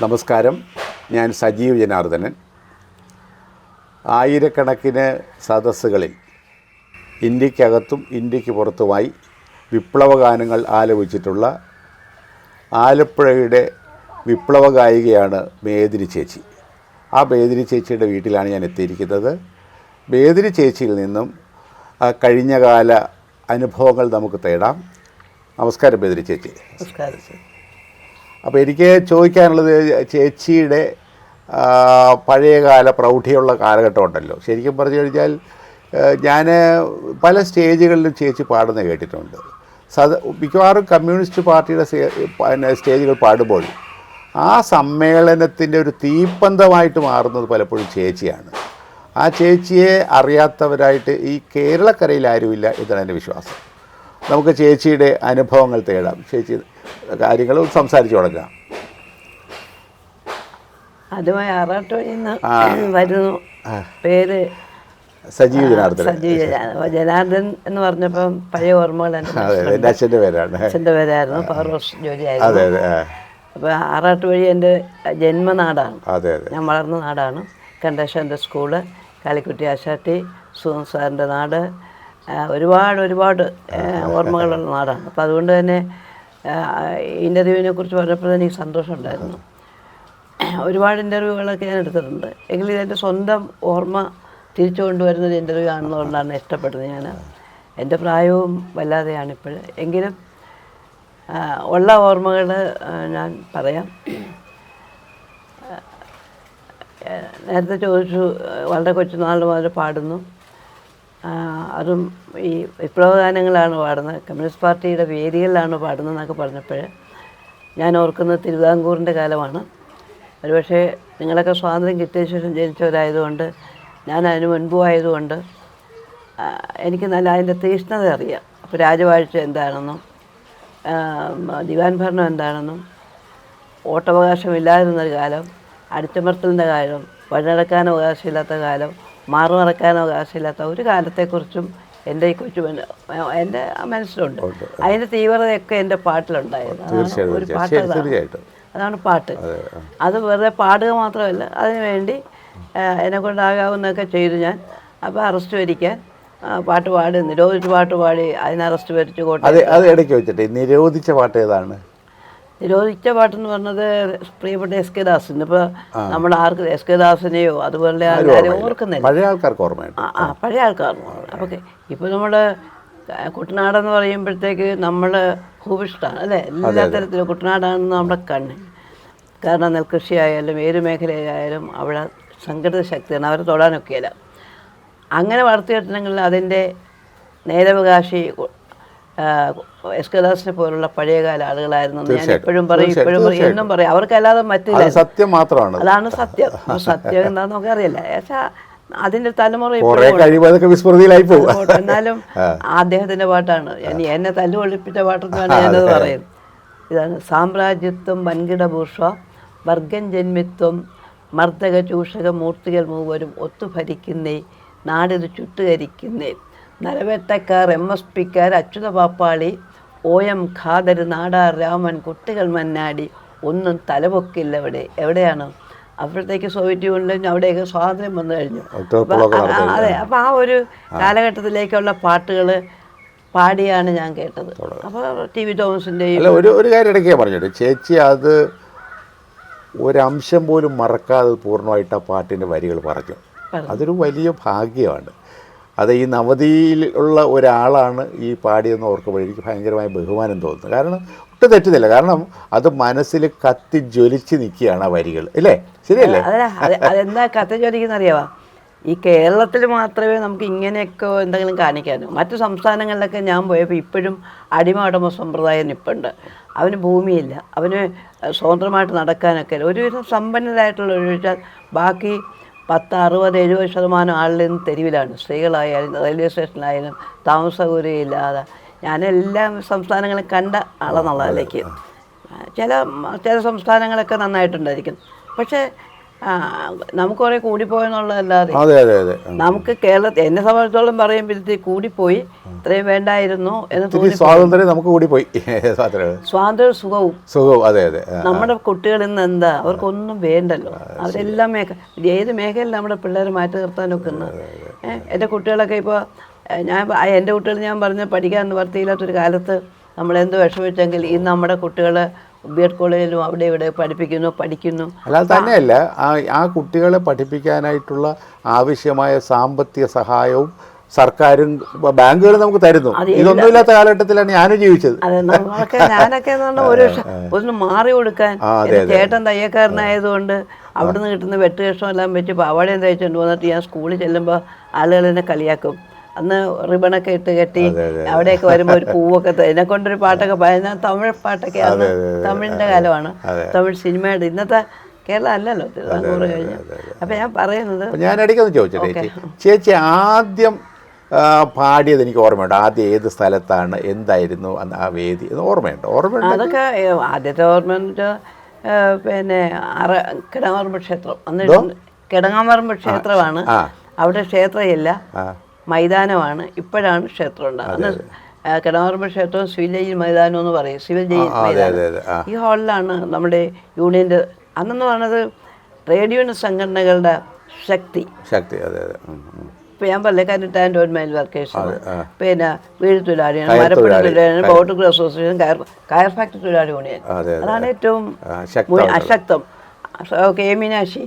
നമസ്കാരം, ഞാൻ സജീവ് ജനാർദ്ദനൻ. ആയിരക്കണക്കിന് സദസ്സുകളിൽ ഇന്ത്യക്കകത്തും ഇന്ത്യക്ക് പുറത്തുമായി വിപ്ലവഗാനങ്ങൾ ആലപിച്ചിട്ടുള്ള ആലപ്പുഴയുടെ വിപ്ലവ ഗായികയാണ് മേദിനി ചേച്ചി. ആ മേദിനി ചേച്ചിയുടെ വീട്ടിലാണ് ഞാൻ എത്തിയിരിക്കുന്നത്. മേദിനി ചേച്ചിയിൽ നിന്നും കഴിഞ്ഞകാല അനുഭവങ്ങൾ നമുക്ക് തേടാം. നമസ്കാരം മേദിനി ചേച്ചി. നമസ്കാരം. അപ്പോൾ എനിക്ക് ചോദിക്കാനുള്ളത്, ചേച്ചിയുടെ പഴയകാല പ്രൗഢിയുള്ള കാലഘട്ടം ഉണ്ടല്ലോ. ശരിക്കും പറഞ്ഞു കഴിഞ്ഞാൽ ഞാൻ പല സ്റ്റേജുകളിലും ചേച്ചി പാടുന്ന കേട്ടിട്ടുണ്ട്. മിക്കവാറും കമ്മ്യൂണിസ്റ്റ് പാർട്ടിയുടെ സ്റ്റേജുകൾ പാടുമ്പോൾ ആ സമ്മേളനത്തിൻ്റെ ഒരു തീപ്പന്തമായിട്ട് മാറുന്നത് പലപ്പോഴും ചേച്ചിയാണ്. ആ ചേച്ചിയെ അറിയാത്തവരായിട്ട് ഈ കേരളക്കരയിൽ ആരുമില്ല എന്നാണ് എൻ്റെ വിശ്വാസം. നമുക്ക് ചേച്ചിയുടെ അനുഭവങ്ങൾ തേടാം. ചേച്ചി കാര്യങ്ങൾ സംസാരിച്ചു തുടങ്ങാം. അതുമായി ആറാട്ടുവഴിയിൽ നിന്ന് വരുന്നു. പേര് സജീവ് ജനാർദ്ദൻ. ജനാർദ്ദൻ എന്ന് പറഞ്ഞപ്പം പഴയ ഓർമ്മകൾ എൻ്റെ അച്ഛൻ്റെ പേരാണ്. അച്ഛൻ്റെ പേരായിരുന്നു. പവർ ഹൗസ് ജോലിയായിരുന്നു. അപ്പോൾ ആറാട്ടുവഴി എൻ്റെ ജന്മനാടാണ്. ഞാൻ വളർന്ന നാടാണ്. കണ്ടേശൻ്റെ സ്കൂള്, കാലിക്കുട്ടി ആശാട്ടി, സുഖം സാറിൻ്റെ നാട്, ഒരുപാട് ഓർമ്മകളുള്ള നാടാണ്. അപ്പോൾ അതുകൊണ്ട് തന്നെ ഇൻ്റർവ്യൂവിനെ കുറിച്ച് പറഞ്ഞപ്പോൾ എനിക്ക് സന്തോഷമുണ്ടായിരുന്നു. ഒരുപാട് ഇൻ്റർവ്യൂകളൊക്കെ ഞാൻ എടുത്തിട്ടുണ്ട്. എങ്കിലും ഇതെൻ്റെ സ്വന്തം ഓർമ്മ തിരിച്ചു കൊണ്ടുവരുന്നൊരു ഇൻ്റർവ്യൂ ആണെന്നുകൊണ്ടാണ് ഇഷ്ടപ്പെട്ടത്. എൻ്റെ പ്രായവും വല്ലാതെയാണിപ്പോൾ. എങ്കിലും ഉള്ള ഓർമ്മകൾ ഞാൻ പറയാം. നേരത്തെ ചോദിച്ചു, വളരെ കൊച്ചുനാൾ മുതൽ പാടുന്നു. അതും ഈ വിപ്ലവഗാനങ്ങളാണ് പാടുന്നത്, കമ്മ്യൂണിസ്റ്റ് പാർട്ടിയുടെ വേദികളിലാണ് പാടുന്നതെന്നൊക്കെ പറഞ്ഞപ്പോൾ ഞാൻ ഓർക്കുന്നത് തിരുവിതാംകൂറിൻ്റെ കാലമാണ്. ഒരുപക്ഷെ നിങ്ങളൊക്കെ സ്വാതന്ത്ര്യം കിട്ടിയ ശേഷം ജനിച്ചവരായതുകൊണ്ട്, ഞാൻ അതിന് മുൻപും ആയതുകൊണ്ട് എനിക്ക് നല്ല അതിൻ്റെ തീഷ്ണത അറിയാം. അപ്പോൾ രാജവാഴ്ച എന്താണെന്നും ദിവാൻ ഭരണം എന്താണെന്നും, വോട്ടവകാശമില്ലാതിരുന്നൊരു കാലം, അടിച്ചമർത്തലിൻ്റെ കാലം, വഴിനടക്കാൻ അവകാശമില്ലാത്ത കാലം, മാറുമറക്കാൻ അവകാശമില്ലാത്ത ഒരു കാലത്തെക്കുറിച്ചും എൻ്റെ ഈ എൻ്റെ മനസ്സിലുണ്ട്. അതിൻ്റെ തീവ്രതയൊക്കെ എൻ്റെ പാട്ടിലുണ്ടായിരുന്നു. ഒരു പാട്ട് അതാണ് പാട്ട്. അത് വെറുതെ പാടുക മാത്രമല്ല, അതിനുവേണ്ടി എന്നെക്കൊണ്ടാകാവുന്നതൊക്കെ ചെയ്തു ഞാൻ. അപ്പോൾ അറസ്റ്റ് വരിക്കാൻ പാട്ട് പാടി, നിരോധിച്ച പാട്ട് പാടി അതിന് അറസ്റ്റ് വരിച്ചു കോട്ടയം. നിരോധിച്ച പാട്ട് ഏതാണ്? നിരോധിച്ച പാട്ടെന്ന് പറഞ്ഞത് പ്രിയപ്പെട്ട എസ് കെ ദാസിന്. ഇപ്പോൾ നമ്മൾ ആർക്ക് എസ് കെ ദാസിനെയോ അതുപോലെ ആൾക്കാരെ ഓർക്കുന്നില്ല. പഴയ ആൾക്കാർക്ക് ഓർമ്മയുണ്ട്. പഴയ ആൾക്കാർക്ക്. അപ്പോൾ ഇപ്പോൾ നമ്മൾ കുട്ടനാടെന്ന് പറയുമ്പോഴത്തേക്ക് നമ്മൾ ഭൂവിഷ്ടാണ് അല്ലേ, എല്ലാ തരത്തിലും കുട്ടനാടാണെന്ന് നമ്മുടെ കണ്ണ്. കാരണം നെൽകൃഷി ആയാലും ഏത് മേഖലയായാലും അവിടെ സംഘടിത ശക്തിയാണ്, അവരെ തൊടാനൊക്കെയല്ല. അങ്ങനെ വളർത്തിയിട്ടുണ്ടെങ്കിൽ അതിൻ്റെ നേരവകാശി എസ് കെ ദാസിനെ പോലുള്ള പഴയകാല ആളുകളായിരുന്നു. ഞാൻ എപ്പോഴും പറയും, എന്നും പറയും. അവർക്കല്ലാതെ മറ്റില്ല. സത്യം മാത്രമാണ്, അതാണ് സത്യം. സത്യം എന്താണെന്ന് നമുക്ക് അറിയില്ല. പക്ഷേ അതിൻ്റെ തലമുറ എന്നാലും അദ്ദേഹത്തിൻ്റെ പാട്ടാണ്. എന്നെ തല്ലുകൊള്ളിപ്പിച്ച പാട്ടെന്നാണ് ഞാനത് പറയും. ഇതാണ്: സാമ്രാജ്യത്വം വൻകിട ബൂർഷ്വ, വർഗം ജന്മിത്വം മർദ്ദക ചൂഷക മൂർത്തികൾ മൂവരും ഒത്തുഭരിക്കുന്നേ, നാടിത് ചുട്ടുകരിക്കുന്നേ, നരവേട്ടക്കാർ, MSPക്കാർ, അച്യുത പാപ്പാളി, OM ഖാദർ, നാടാർ രാമൻ, കുട്ടികൾ മന്നാടി, ഒന്നും തലപൊക്കില്ല എവിടെയാണ്. അപ്പോഴത്തേക്ക് സോവിയറ്റ് യൂണിയനിലും അവിടെയൊക്കെ സ്വാതന്ത്ര്യം വന്നു കഴിഞ്ഞു. അതെ, അപ്പോൾ ആ ഒരു കാലഘട്ടത്തിലേക്കുള്ള പാട്ടുകൾ പാടിയാണ് ഞാൻ കേട്ടത്. അപ്പോൾ TV തോമസിൻ്റെയും ഒരു കാര്യം ഇടയ്ക്ക് പറഞ്ഞിട്ട് ചേച്ചി അത് ഒരംശം പോലും മറക്കാതെ പൂർണ്ണമായിട്ട് ആ പാട്ടിൻ്റെ വരികൾ പറഞ്ഞു. അതൊരു വലിയ ഭാഗ്യമാണ്. അത് ഈ നവതിയിലുള്ള ഒരാളാണ് ഈ പാടിയെന്ന് ഓർക്കുമ്പോൾ എനിക്ക് ഭയങ്കരമായ ബഹുമാനം തോന്നുന്നു. കാരണം ഒട്ടും തെറ്റുന്നില്ല. കാരണം അത് മനസ്സിൽ കത്തി ജ്വലിച്ച് നിൽക്കുകയാണ് ആ വരികൾ, അല്ലേ? ശരിയല്ലേ? അതെന്താ കത്തി ജ്വലിക്കുന്ന അറിയാവാ? ഈ കേരളത്തിൽ മാത്രമേ നമുക്ക് ഇങ്ങനെയൊക്കെ എന്തെങ്കിലും കാണിക്കാനോ. മറ്റു സംസ്ഥാനങ്ങളിലൊക്കെ ഞാൻ പോയപ്പോൾ ഇപ്പോഴും അടിമ ഉടമ സമ്പ്രദായം നിൽപ്പുണ്ട്. അവന് ഭൂമിയില്ല, അവന് സ്വതന്ത്രമായിട്ട് നടക്കാനൊക്കെ. ഒരുവിധം സമ്പന്നരായിട്ടുള്ള ഒഴിച്ചാൽ ബാക്കി 10-60-70% ആളുകൾ ഇന്ന് തെരുവിലാണ്. സ്ത്രീകളായാലും റെയിൽവേ സ്റ്റേഷനിലായാലും താമസ സൗകര്യമില്ലാതെ. ഞാനെല്ലാ സംസ്ഥാനങ്ങളും കണ്ട ആളെന്നുള്ളതിലേക്ക് ചില സംസ്ഥാനങ്ങളൊക്കെ നന്നായിട്ടുണ്ടായിരിക്കും. പക്ഷേ നമുക്ക് കുറെ കൂടിപ്പോയെന്നുള്ളതല്ലാതെ അതെ അതെ അതെ നമുക്ക് കേരളത്തിൽ എന്നെ സംബന്ധിച്ചോളം പറയുമ്പോഴത്തേക്ക് കൂടിപ്പോയി, ഇത്രയും വേണ്ടായിരുന്നു എന്ന് തോന്നി. സ്വാതന്ത്ര്യം നമുക്ക് കൂടിപ്പോയി. സ്വാതന്ത്ര്യ സുഖവും അതെ അതെ. നമ്മുടെ കുട്ടികൾ ഇന്ന് എന്താ, അവർക്കൊന്നും വേണ്ടല്ലോ. അവരെല്ലാം ഏത് മേഖലയിൽ നമ്മുടെ പിള്ളേർ മാറ്റി നിർത്താനൊക്കെ ഉണ്ട്. എൻ്റെ കുട്ടികളൊക്കെ ഇപ്പോൾ എൻ്റെ കുട്ടികൾ ഞാൻ പറഞ്ഞ പഠിക്കാൻ നിവർത്തിയില്ലാത്തൊരു കാലത്ത് നമ്മളെന്ത് വിഷമിച്ചെങ്കിൽ ഇന്ന് നമ്മുടെ കുട്ടികൾ ബി.എഡ് കോളേജിലും അവിടെ ഇവിടെ പഠിക്കുന്നു. അല്ലാതെ തന്നെയല്ല, ആ കുട്ടികളെ പഠിപ്പിക്കാനായിട്ടുള്ള ആവശ്യമായ സാമ്പത്തിക സഹായവും സർക്കാരും ബാങ്കുകളും നമുക്ക് തരുന്നു. ഇതൊന്നുമില്ലാത്ത കാലഘട്ടത്തിലാണ് ഞാനും ജീവിച്ചത്. അതെ, ഞാനൊക്കെ ഒന്ന് മാറി കൊടുക്കാൻ, ചേട്ടൻ തയ്യക്കാരനായതുകൊണ്ട് അവിടുന്ന് കിട്ടുന്ന വെട്ടുകഷ്ണം എല്ലാം വെച്ച് പാവാടയും തയ്ച്ചുകൊണ്ട് വന്നിട്ട് ഞാൻ സ്കൂളിൽ ചെല്ലുമ്പോൾ ആളുകൾ എന്നെ കളിയാക്കും. അന്ന് റിബണൊക്കെ ഇട്ട് കെട്ടി അവിടെയൊക്കെ വരുമ്പോൾ ഒരു പൂവൊക്കെ എന്നെ കൊണ്ടൊരു പാട്ടൊക്കെ ഞാൻ തമിഴ് പാട്ടൊക്കെ അന്ന് തമിഴിൻ്റെ കാലമാണ്, തമിഴ് സിനിമയുടെ. ഇന്നത്തെ കേരളം അല്ലല്ലോ, തിരുവിതാംകൂർ കഴിഞ്ഞ്. അപ്പം ഞാൻ പറയുന്നത്, ഞാൻ ഇടയ്ക്കൊന്ന് ചോദിച്ചേ ചേച്ചി, ആദ്യം പാടിയത് എനിക്ക് ഓർമ്മയുണ്ട്. ആദ്യം ഏത് സ്ഥലത്താണ്, എന്തായിരുന്നു ആ വേദി, ഓർമ്മയുണ്ട്? അതൊക്കെ ആദ്യത്തെ ഓർമ്മ എന്ന് വെച്ചാൽ പിന്നെ കിടങ്ങാമറമ്പ് ക്ഷേത്രം. അന്ന് കിടങ്ങാമറമ്പ് ക്ഷേത്രമാണ്. അവിടെ ക്ഷേത്രമില്ല, മൈതാനമാണ്. ഇപ്പോഴാണ് ക്ഷേത്രം ഉണ്ടാകുന്നത്. കിടങ്ങാമറമ്പ് ക്ഷേത്രവും സിവിൽ ജയിൽ മൈതാനം എന്ന് പറയും. സിവിൽ ജയിൽ മൈതാനം ഈ ഹാളിലാണ് നമ്മുടെ യൂണിയൻ്റെ അന്നെന്ന് പറഞ്ഞത് റേഡിയോ സംഘടനകളുടെ ശക്തി. ഇപ്പം ഞാൻ പറഞ്ഞ കന്നിട്ടാൻ്റെ ഒരു മൈൽ വർക്കേഴ്സ്, പിന്നെ വീട് തൊഴിലാളിയാണ്, മരപ്പണി തൊഴിലാളിയാണ്, ബോട്ട് അസോസിയേഷൻ, കയർ ഫാക്ടറി തൊഴിലാളി യൂണിയൻ. അതാണ് ഏറ്റവും അശക്തം. കെ മീനാക്ഷി,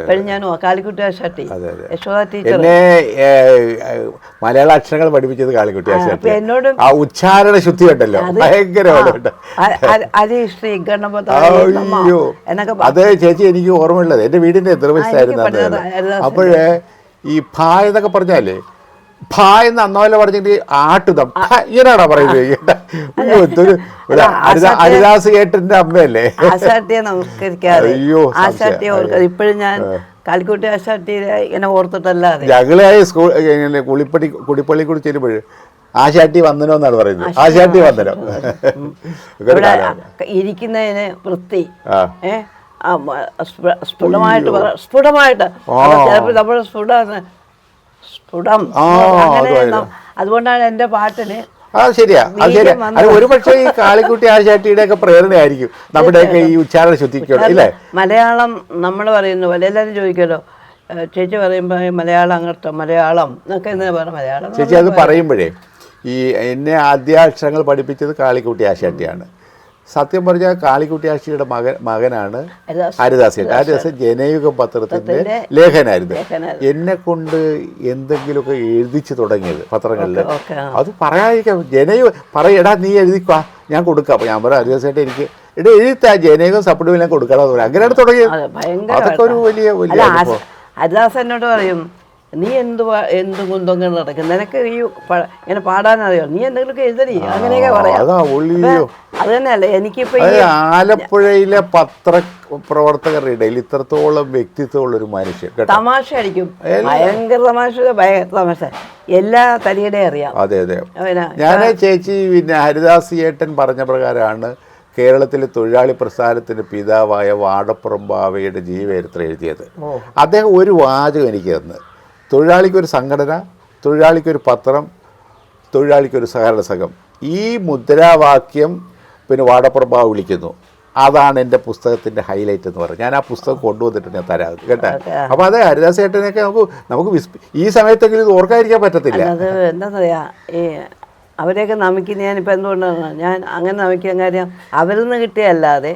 പെരിഞ്ഞാനോ, കാലിക്കുട്ടി ആശാട്ടി, യശോദ ടീച്ചർ. മലയാള അക്ഷരങ്ങൾ പഠിപ്പിച്ചത് കാലിക്കുട്ടി ആശാട്ടി. എന്നോട് ആ ഉച്ചാരണ ശുദ്ധി ഉണ്ടല്ലോ, ഭയങ്കരമായിട്ട്. ഹരിശ്രീ ഗണപത എന്നൊക്കെ. അത് ചേച്ചി എനിക്ക് ഓർമ്മയുള്ളത് എൻ്റെ വീടിൻ്റെ എതിർവശത്തായിരുന്നു. അപ്പോഴേ ഈ ഭാ എന്നൊക്കെ പറഞ്ഞാലേ, ഭാ എന്ന് അന്നോലെ പറഞ്ഞിട്ട് ആട്ടുതം ഇങ്ങനെയാണോ പറയുന്നത്? ഹരിദാസ് ഏട്ടൻ്റെ അമ്മയല്ലേ ആശാട്ടിയെ നമസ്കരിക്കാറ്. ആശാട്ടിയെ ഇപ്പോഴും ഞാൻ കാലിക്കുട്ടി ആശാട്ടിയെ ഇങ്ങനെ ഓർത്തിട്ടല്ലാതെ. ഞങ്ങളെ സ്കൂൾ കുടിപ്പള്ളി കൂടി ചെല്ലുമ്പോൾ ആശാട്ടി വന്ദനം എന്നാണ് പറയുന്നത്. ആശാട്ടി വന്ദനം. ഇരിക്കുന്നതിന് വൃത്തി, സ്ഫുടമായിട്ട് ചിലപ്പോൾ നമ്മൾ സ്ഫുടം. അതുകൊണ്ടാണ് എൻ്റെ പാട്ടിന്. ശരിയാ, അത് ശരിയാ. അത് ഒരുപക്ഷെ ഈ കാളിക്കുട്ടി ആശാട്ടിയുടെ ഒക്കെ പ്രേരണയായിരിക്കും നമ്മുടെയൊക്കെ ഈ ഉച്ചാരണ ശുദ്ധിക്കുള്ളൂ, ഇല്ലേ? മലയാളം നമ്മൾ പറയുന്നു, എല്ലാവരും ചോദിക്കുമല്ലോ, ചേച്ചി പറയുമ്പോൾ മലയാളം അങ്ങനത്തെ മലയാളം എന്നൊക്കെ എന്താ പറയുക. മലയാളം ചേച്ചി അത് പറയുമ്പോഴേ ഈ എന്നെ ആദ്യാക്ഷരങ്ങൾ പഠിപ്പിച്ചത് കാളിക്കുട്ടി ആശാട്ടിയാണ്. സത്യം പറഞ്ഞാൽ കാളിക്കുട്ടി ആശാട്ടിയുടെ മകനാണ് ഹരിദാസ്. ഹരിദാസ് ജനയുഗം പത്രത്തിൻ്റെ ലേഖനായിരുന്നു. എന്നെ കൊണ്ട് എന്തെങ്കിലുമൊക്കെ എഴുതിച്ച് തുടങ്ങിയത് പത്രങ്ങളിൽ. അത് പറയാതിരിക്കാം. പറയടാ നീ എഴുതിക്കാ, ഞാൻ കൊടുക്കാം. അപ്പോൾ ഞാൻ പറയാം ഹരിദാസായിട്ട് എനിക്ക് എഴുത്താ ജനയുഗം സപ്ലിമെന്റ് ഞാൻ കൊടുക്കണമെന്ന് പറയാം. അങ്ങനെയാണ് തുടങ്ങിയത്. അതൊക്കെ ഒരു വലിയ വലിയ ഹരിദാസ് എന്നോട് പറയും, നീ എന്ത് കുന്തങ്ങൾ നടക്കും, നിനക്ക് ഈ ഇങ്ങനെ പാടാനറിയാം, നീ എന്തെങ്കിലുമൊക്കെ എഴുതരി, അങ്ങനെയൊക്കെ പറയാം. അത് തന്നെയല്ലേ എനിക്കിപ്പോ ആലപ്പുഴയിലെ പത്രപ്രവർത്തകരുടെ ഇടയിൽ ഇത്രത്തോളം വ്യക്തിത്വമുള്ള ഒരു മനുഷ്യൻ. തമാശ അടിക്കും, ഭയങ്കര തമാശ, എല്ലാ തലയുടെ അറിയാം. അതെ അതെ. ഞാൻ ചേച്ചി പിന്നെ ഹരിദാസ് ഏട്ടൻ പറഞ്ഞ പ്രകാരമാണ് കേരളത്തിലെ തൊഴിലാളി പ്രസ്ഥാനത്തിൻ്റെ പിതാവായ വാടപ്പുറം ബാവയുടെ ജീവചരിത്രം എഴുതിയത്. അദ്ദേഹം ഒരു വാചകം എനിക്ക് തന്ന്, തൊഴിലാളിക്കൊരു സംഘടന, തൊഴിലാളിക്കൊരു പത്രം, തൊഴിലാളിക്കൊരു സഹകരണ സംഘം. ഈ മുദ്രാവാക്യം പിന്നെ വാടപ്പുറം ബാവ വിളിക്കുന്നു. അതാണ് എൻ്റെ പുസ്തകത്തിൻ്റെ ഹൈലൈറ്റ് എന്ന് പറഞ്ഞത്. ഞാൻ ആ പുസ്തകം കൊണ്ടുവന്നിട്ട് ഞാൻ തരാം കേട്ടോ. അപ്പോൾ അതെ, ഹരിദാസ് ഏട്ടനെയൊക്കെ നമുക്ക് ഈ സമയത്തെങ്കിലും ഇത് ഓർക്കാതിരിക്കാൻ പറ്റത്തില്ല. അത് എന്താ പറയുക, ഈ അവരെയൊക്കെ നമിക്കുന്ന ഞാനിപ്പോൾ എന്തുകൊണ്ടാണ് ഞാൻ അങ്ങനെ നമിക്കാൻ കാര്യം, അവരിൽ നിന്ന് കിട്ടിയല്ലാതെ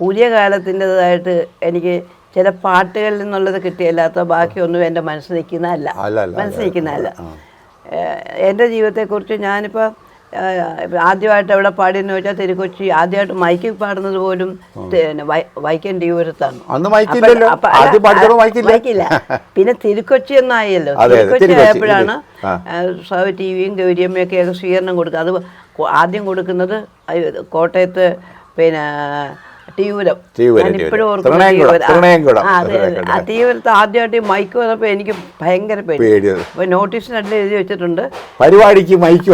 പുതിയ കാലത്തിൻ്റെതായിട്ട് എനിക്ക് ചില പാട്ടുകളിൽ നിന്നുള്ളത് കിട്ടിയല്ലാത്ത ബാക്കിയൊന്നും എൻ്റെ മനസ്സിൽ നിൽക്കുന്നതല്ല. എൻ്റെ ജീവിതത്തെക്കുറിച്ച് ഞാനിപ്പോൾ ആദ്യമായിട്ട് എവിടെ പാടിയെന്ന് വെച്ചാൽ തിരുക്കൊച്ചി. ആദ്യമായിട്ട് മൈക്കിൽ പാടുന്നത് പോലും വൈക്കം ടിയൂരത്താണ്. മൈക്കില്ല. പിന്നെ തിരുക്കൊച്ചി എന്നായല്ലോ. തിരുക്കൊച്ചി ആയപ്പോഴാണ് ടി വിയും ഗൗരിയമ്മയൊക്കെ സ്വീകരണം കൊടുക്കുക. അത് ആദ്യം കൊടുക്കുന്നത് കോട്ടയത്ത് പിന്നെ ടിയൂരം. ഞാനിപ്പോഴും ഓർക്കും ടിയൂരത്ത് ആദ്യമായിട്ട് മൈക്ക് വന്നപ്പോൾ എനിക്ക് ഭയങ്കര പേടി. നോട്ടീസിനല്ല എഴുതി വെച്ചിട്ടുണ്ട്, പരിപാടിക്ക് മൈക്ക്